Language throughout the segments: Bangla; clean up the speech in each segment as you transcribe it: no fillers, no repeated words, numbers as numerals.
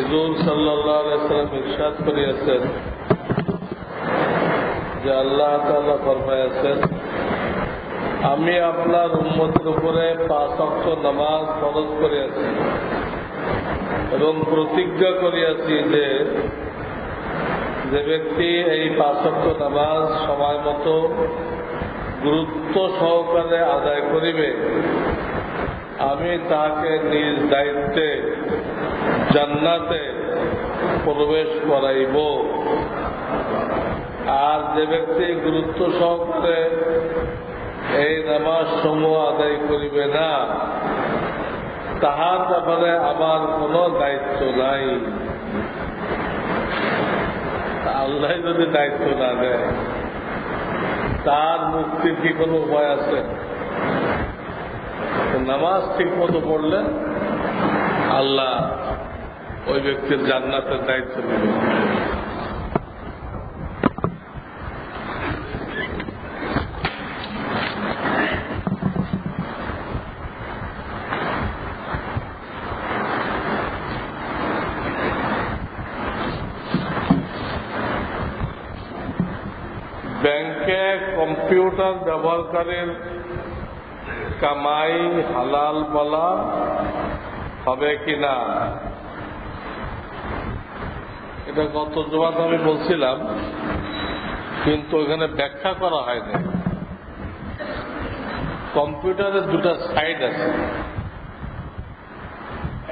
হুজুর সাল্লাল্লাহু আলাইহি ওয়াসাল্লাম ইরশাদ করিয়াছেন যে আল্লাহ তাআলা ফরমায়াছেন, আমি আপনার উম্মতের উপরে 5 ওয়াক্ত নামাজ ফরজ করিয়াছি এবং প্রতিজ্ঞা করিয়াছি যে ব্যক্তি এই 5 ওয়াক্ত নামাজ সময় মতো গুরুত্ব সহকারে আদায় করিবে, আমি তাকে নিজ দায়িত্বে জান্নাতে প্রবেশ করাইব। আর যে ব্যক্তি গুরুত্ব সহকারে এই নামাজ সমূহ আদায় করিবে না, তাহার ব্যাপারে আমার কোনো দায়িত্ব নাই। আল্লাহ যদি দায়িত্ব না দেয়, তার মুক্তির কি কোনো উপায় আছে? নামাজ ঠিক মতো পড়লে আল্লাহ ওই ব্যক্তির জান্নাতের দায়িত্ব নেবে। ব্যাংকে কম্পিউটার ব্যবহারকারীর কামাই হালাল বলা হবে কিনা, এটা গত জুমাতে আমি বলছিলাম, কিন্তু ওখানে ব্যাখ্যা করা হয়নি। কম্পিউটারের 2টা সাইড আছে।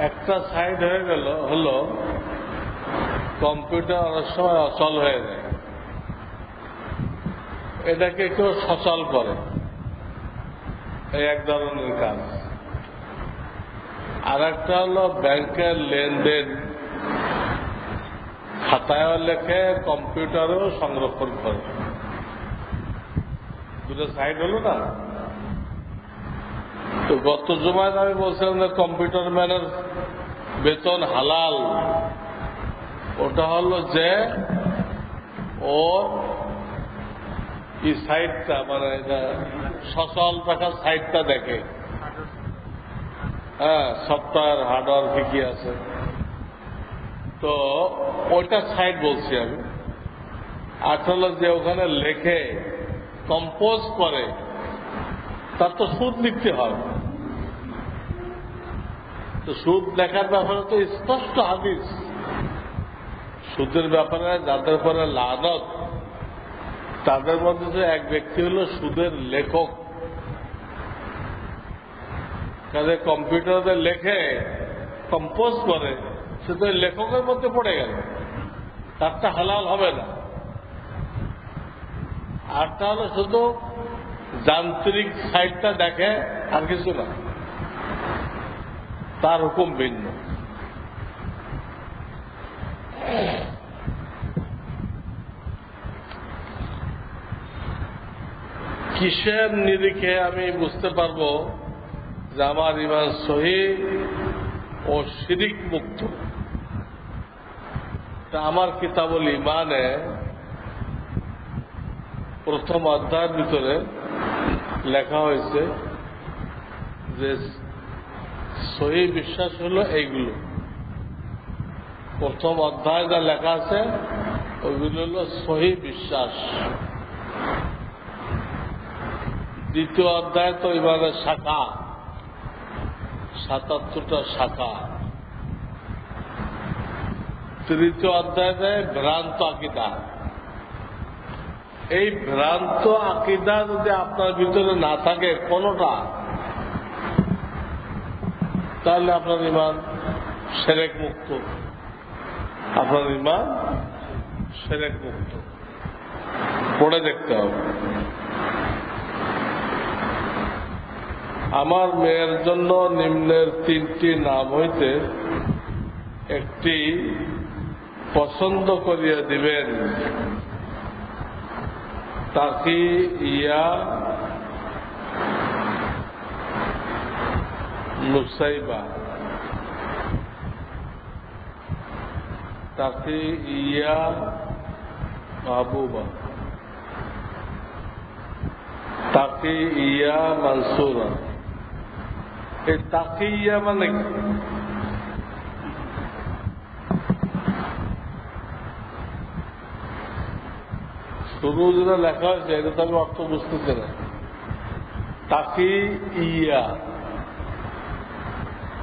একটা সাইড হয়ে গেল হলো কম্পিউটার অনেক সময় অচল হয়ে যায়, এটাকে কেউ সচল করে, এই এক ধরনের কাজ। আর একটা হলো ব্যাংকের লেনদেন খাতায় লেখে, কম্পিউটারেও সংরক্ষণ করে। 2টা সাইড হলো না? তো গত জুমায় আমি বলছিলাম যে কম্পিউটার ম্যানের বেতন হালাল। ওটা হলো যে ওর এই সাইডটা, মানে সচল থাকা সাইডটা দেখে, হ্যাঁ, সফটওয়্যার হার্ডওয়্যার কি কি আছে, তো ওইটা সাইড বলছি আমি। আসলে যে ওখানে লেখে, কম্পোজ করে, তার তো সুদ লিখতে হয়। তো সুদ লেখার ব্যাপারে তো স্পষ্ট হাদিস, সুদের ব্যাপারে যাদের পরে লানত, তাদের মধ্যে যে এক ব্যক্তি হল সুদের লেখক। কাজে কম্পিউটারে লেখে, কম্পোজ করে, সে তো লেখকের মধ্যে পড়ে গেল, তারটা হালাল হবে না। আরটা হলো শুধু যান্ত্রিক সাইডটা দেখে, আর কিছু না, তার হুকুম ভিন্ন। কিসের নিরিখে আমি বুঝতে পারবো যে আমার ঈমান সহিহ ও শিরিক মুক্ত? তা আমার কিতাবুল ঈমানে প্রথম অধ্যায়ের ভিতরে লেখা হয়েছে যে সহিহ বিশ্বাস হলো এইগুলো। প্রথম অধ্যায় যা লেখা আছে ওইগুলো হলো সহিহ বিশ্বাস। দ্বিতীয় অধ্যায় তো ঈমানের শাখা, 77টা শাখা। তৃতীয় অধ্যায়ে ভ্রান্ত আকীদা। এই ভ্রান্ত আকীদা যদি আপনার ভিতরে না থাকে কোনটা, তাহলে আপনার ঈমান শিরক মুক্ত। আপনার ঈমান শিরক মুক্ত। পড়ে দেখতে হবে। আমার মেয়ের জন্য নিম্নের 3টি নাম হইতে একটি পছন্দ করিয়া দিবেন। তাকিয়া নুসাইবা। তাকিয়া মাহবুবা। তাকিয়া মানসুরা। এই তাকিয়া মানে শুরু যেটা লেখা হয়েছে এটা তো আমি অর্থ বুঝতেছি না। তাকি ইয়া,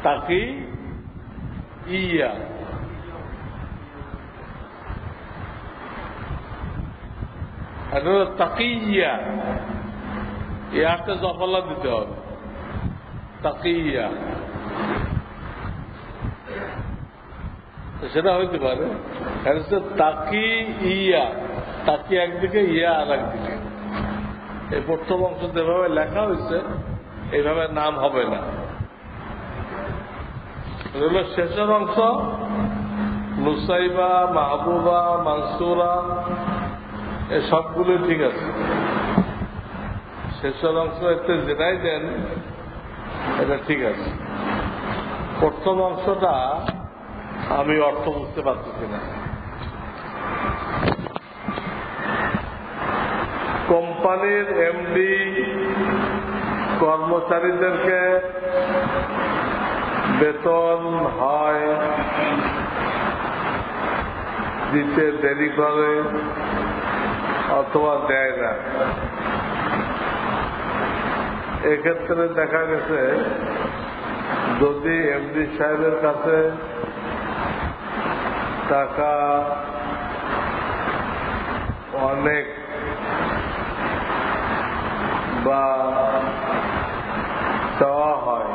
তাকি ইয়া, এটা হলো তাকি ইয়া, ইয়াতে জফলা দিতে হবে। তাকি ইয়া সেটা হইতে পারে। তাকি ইয়া, তাকি একদিকে, ইয়া আর একদিকে। এই প্রথম অংশ যেভাবে লেখা হয়েছে এইভাবে নাম হবে না। এগুলো শেষের অংশ নুসাইবা, মাহবুবা, মানসুরা এ সবগুলো ঠিক আছে। শেষের অংশ একটু যেটাই দেন এটা ঠিক আছে। প্রথম অংশটা আমি অর্থ বুঝতে পারতেছি না। কোম্পানির এমডি কর্মচারীদেরকে বেতন হয় দিতে দেরি করে অথবা দেয় না। এক্ষেত্রে দেখা গেছে যদি এমডি সাহেবের কাছে টাকা অনেক বা চাওয়া হয়,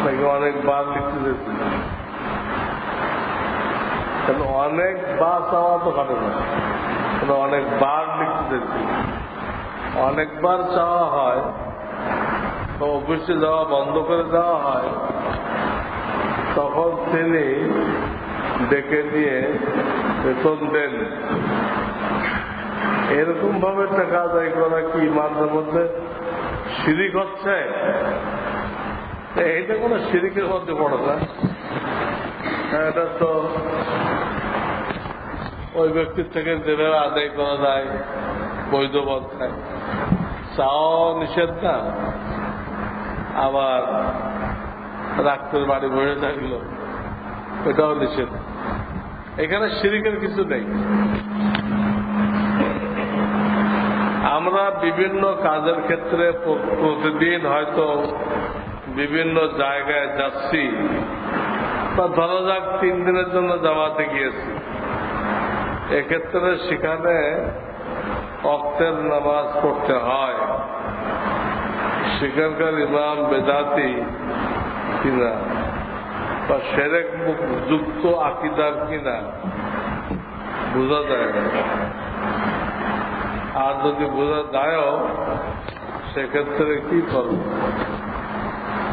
নাকি অনেকবার লিখতে দিচ্ছি, অনেকবার চাওয়া তো কাটে না, অনেকবার লিখতে দিচ্ছি। অনেকবার চাওয়া হয় তো অফিসে যাওয়া বন্ধ করে দেওয়া হয়, তখন তিনি ডেকে নিয়ে বেতন দেন। এরকম ভাবে টাকা আদায় করা কি ইমানের মধ্যে শিরিক হচ্ছে? এইটা কোন শিরিকের মধ্যে পড়ে না। এটা তো ওই ব্যক্তির থেকে যেভাবে আদায় করা যায় বৈধ পন্থায়, চাও নিষেধ না, আবার রাত্রের বাড়ি বসে থাকলো এটাও নিষেধ। এখানে শিরিকের কিছু নেই। আমরা বিভিন্ন কাজের ক্ষেত্রে প্রতিদিন হয়তো বিভিন্ন জায়গায় যাচ্ছি, বা ধরা যাক 3 দিনের জন্য জামাতে গিয়েছি। এক্ষেত্রে সেখানে ওয়াক্তের নামাজ পড়তে হয়। সেখানকার ইমাম বেদাতি কিনা বা শিরক যুক্ত আকীদার কিনা বোঝা যায় না। আর যদি বোঝা যায়ও সেক্ষেত্রে কি করব?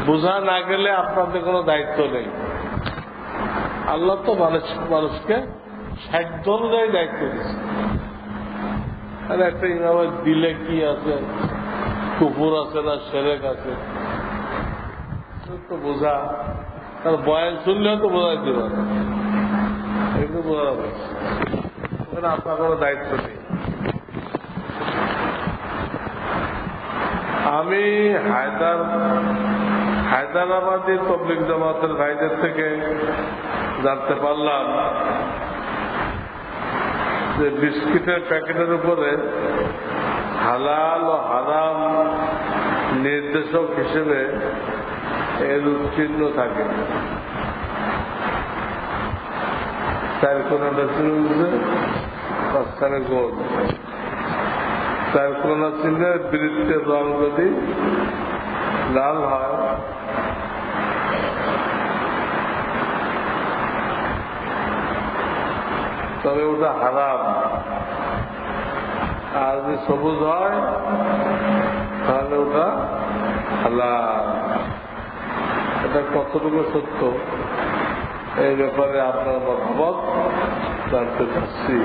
বোঝা না গেলে আপনাদের কোনো দায়িত্ব নেই। আল্লাহ তো মানুষকে সাধ্য অনুযায়ী দায়িত্ব দিচ্ছে। আর একটা ইমামের দিলে কি আছে, কুফুর আছে না শিরক আছে তো বোঝা, তার বয়ান শুনলেও তো বোঝাইতে পারে, এগুলো বোঝা যাবে। ওখানে আপনার কোনো দায়িত্ব নেই। আমি হায়দ্রাবাদী তবলিগ জামাতের ভাইদের থেকে জানতে পারলাম যে বিস্কিটের প্যাকেটের উপরে হালাল ও হারাম নির্দেশক হিসেবে এর চিহ্ন থাকে। 4 কোণাটা চিহ্ন, মাঝখানে গোল। 4 কোণা চিহ্নের বৃত্তের রং যদি লাল হয় তবে ওটা হারাম, আর যদি সবুজ হয় তাহলে ওটা হালাল। এটা কতটুকু সত্য এই ব্যাপারে আপনার মতামত জানতে চাচ্ছি।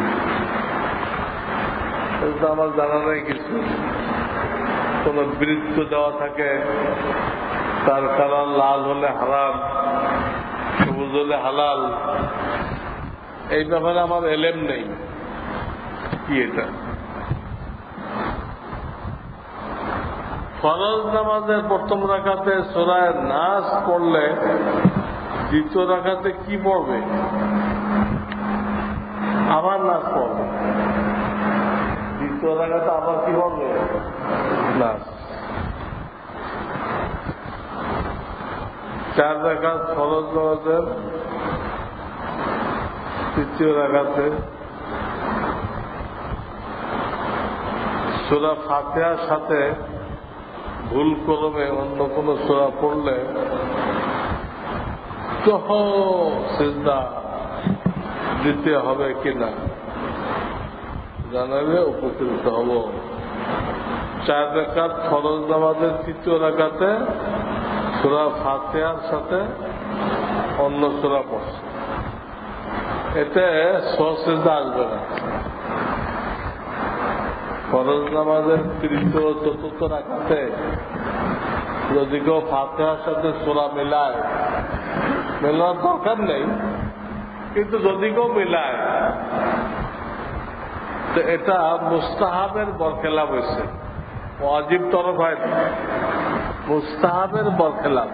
এটা আমার জানা নেই কিছু। কোন বৃত্ত দেওয়া থাকে, তার কালার লাল হলে হারাম, সবুজ হলে হালাল, এই ব্যাপারে আমার এলেম নেই। কি এটা? ফরজ নামাজের প্রথম রাকাতে সূরা নাস পড়লে দ্বিতীয় রাকাতে কি পড়বে? আবার নাস পড়বে। দ্বিতীয় রাকাতে আবার কি পড়বে? নাস। 4 রাকাত ফরজ নামাজের তৃতীয় রাকাতে সূরা ফাতিহার সাথে ভুল করবে অন্য কোন সূরা পড়লে তো সিজদা দিতে হবে কিনা জানালে উপকৃত হব। 4 রাকাত ফরজ নামাজের তৃতীয় রাকাতে সূরা ফাতিহার সাথে অন্য সূরা পড়ছে, এতে সিজদা আসবে না। ফরজ নামাজের তৃতীয় চতুর্থ রাকাতে যদি কেউ ফাতিহার সাথে সূরা মেলায়, মেলানোর দরকার নেই, কিন্তু যদি কেউ মেলায় তো এটা মুস্তাহাবের বরখেলাপ হয়েছে, ওয়াজিব তরফ হয় না, মুস্তাহাবের বরখেলাপ।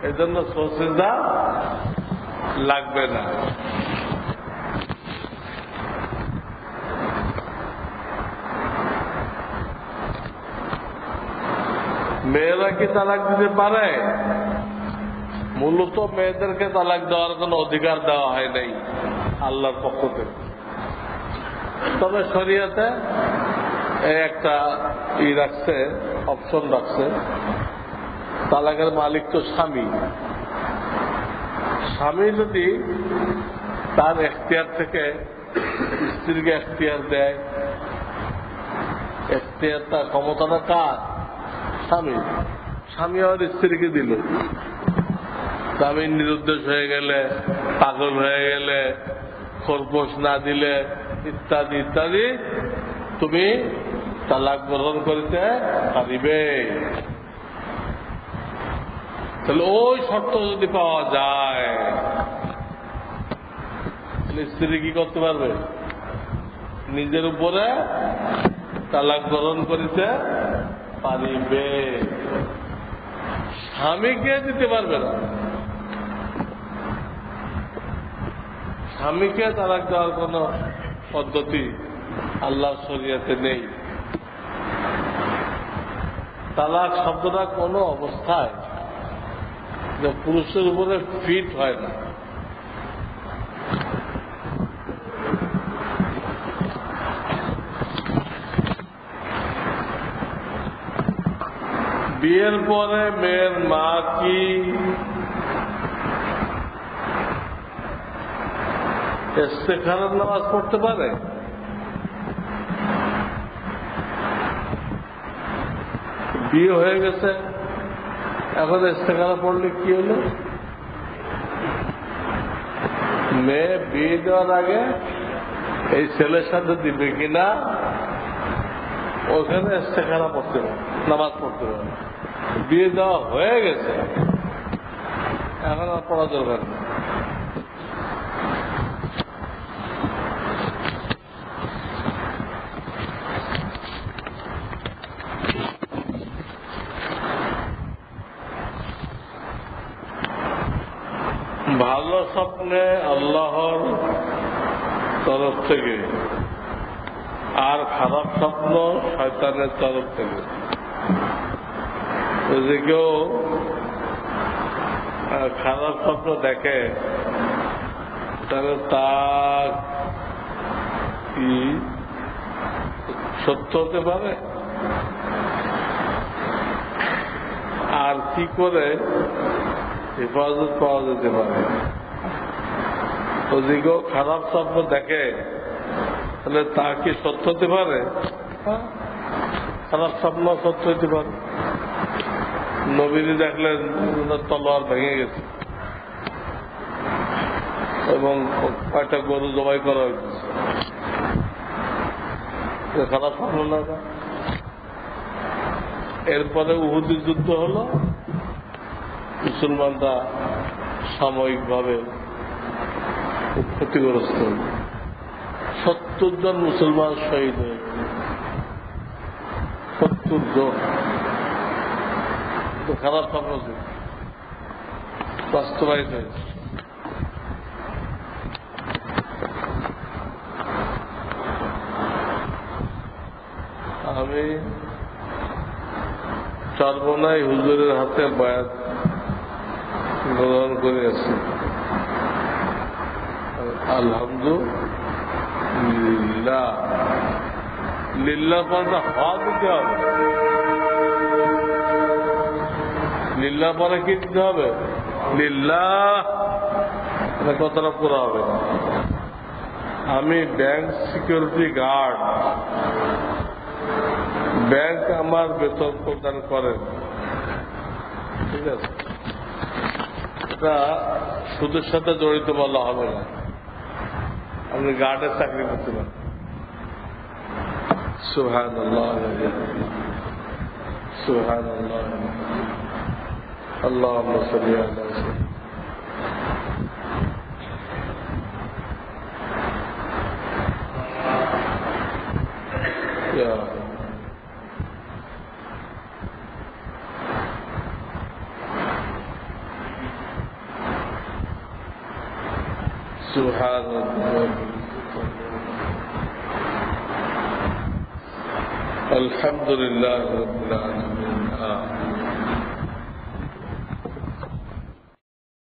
এই জন্য সিজদা লাগবে না। মেয়েরা কি তালাক দিতে পারে? মূলত মেয়েদেরকে তালাক দেওয়ার কোন অধিকার দেওয়া হয় নাই আল্লাহর পক্ষ থেকে। তবে শরীয়তে একটা রাখছে, অপশন রাখছে, তালাকের মালিক তো স্বামী। স্বামী যদি তার এখতিয়ার থেকে স্ত্রীকে এখতিয়ার দেয়, এখতিয়ার তার ক্ষমতাটা কার? স্বামী। স্বামী আর স্ত্রীকে দিল, স্বামী নিরুদ্দেশ হয়ে গেলে, পাগল হয়ে গেলে, খরপোশ না দিলে ইত্যাদি ইত্যাদি তুমি তালাক গ্রহণ করিতে পারিবে। তাহলে ওই শর্ত যদি পাওয়া যায় তাহলে স্ত্রী কি করতে পারবে? নিজের উপরে তালাক গ্রহণ করিতে পারিবে, স্বামীকে দিতে পারবে না। স্বামীকে তালাক দেওয়ার কোন পদ্ধতি আল্লাহর শরীয়তে নেই। তালাক শব্দটা কোন অবস্থায় যে পুরুষের উপরে ফিট হয় না। বিয়ের পরে মেয়ের মা কি ইস্তেখারার নামাজ পড়তে পারে? বিয়ে হয়ে গেছে, এখন ইস্তেখারা পড়লে কি হলো? মেয়ে বিয়ে দেওয়ার আগে এই ছেলের সাথে দিবে কিনা ওখানে ইস্তেখারা পড়তে হবে, নামাজ পড়তে হবে। বিয়ে দেওয়া হয়ে গেছে, এখন আর পড়া দরকার নেই। ভালো স্বপ্নে আল্লাহর তরফ থেকে আর খারাপ স্বপ্ন শয়তানের তরফ থেকে। যদি কেউ খারাপ স্বপ্ন দেখে তাহলে তা কি সত্য হতে পারে? আর কি করে হেফাজত পাওয়া যেতে পারে? যদি কেউ খারাপ স্বপ্ন দেখে তাহলে তা কি সত্য হতে পারে? খারাপ স্বপ্ন সত্য হতে পারে। নবীজি দেখলেন তলোয়ার ভেঙে গেছে এবং কয়েকটা গরু জবাই করা হয়েছে, খারাপ স্বপ্ন না? এরপরে উহুদের যুদ্ধ হলো, মুসলমানরা সাময়িকভাবে ক্ষতিগ্রস্ত হল, 70 জন মুসলমান শহীদ হয়েছে। মৃত্যুর জোর, তো খারাপ স্বপ্ন ছিল, বাস্তবায়িত হয়েছে। আমি চরমোনাই হুজুরের হাতে বায়াত গ্রহণ করিয়াছি। আলহামদুলিল্লাহ, লিল্লাহ পরে হওয়া দিতে হবে। লিল্লাহ পরে কি দিতে হবে? লিল্লাহ কথাটা পুরো হবে। আমি ব্যাংক সিকিউরিটি গার্ড, ব্যাংক আমার বেতন প্রদান করেন, ঠিক আছে? এটা সুদের সাথে জড়িত বলা হবে না, আপনি গার্ডের চাকরি করতে পারেন। সুবহানাল্লাহ, সুবহানাল্লাহ, আল্লাহুম্মা সাল্লি আলা সাইয়্যিদিনা। سبحان الله، الحمد لله رب العالمين.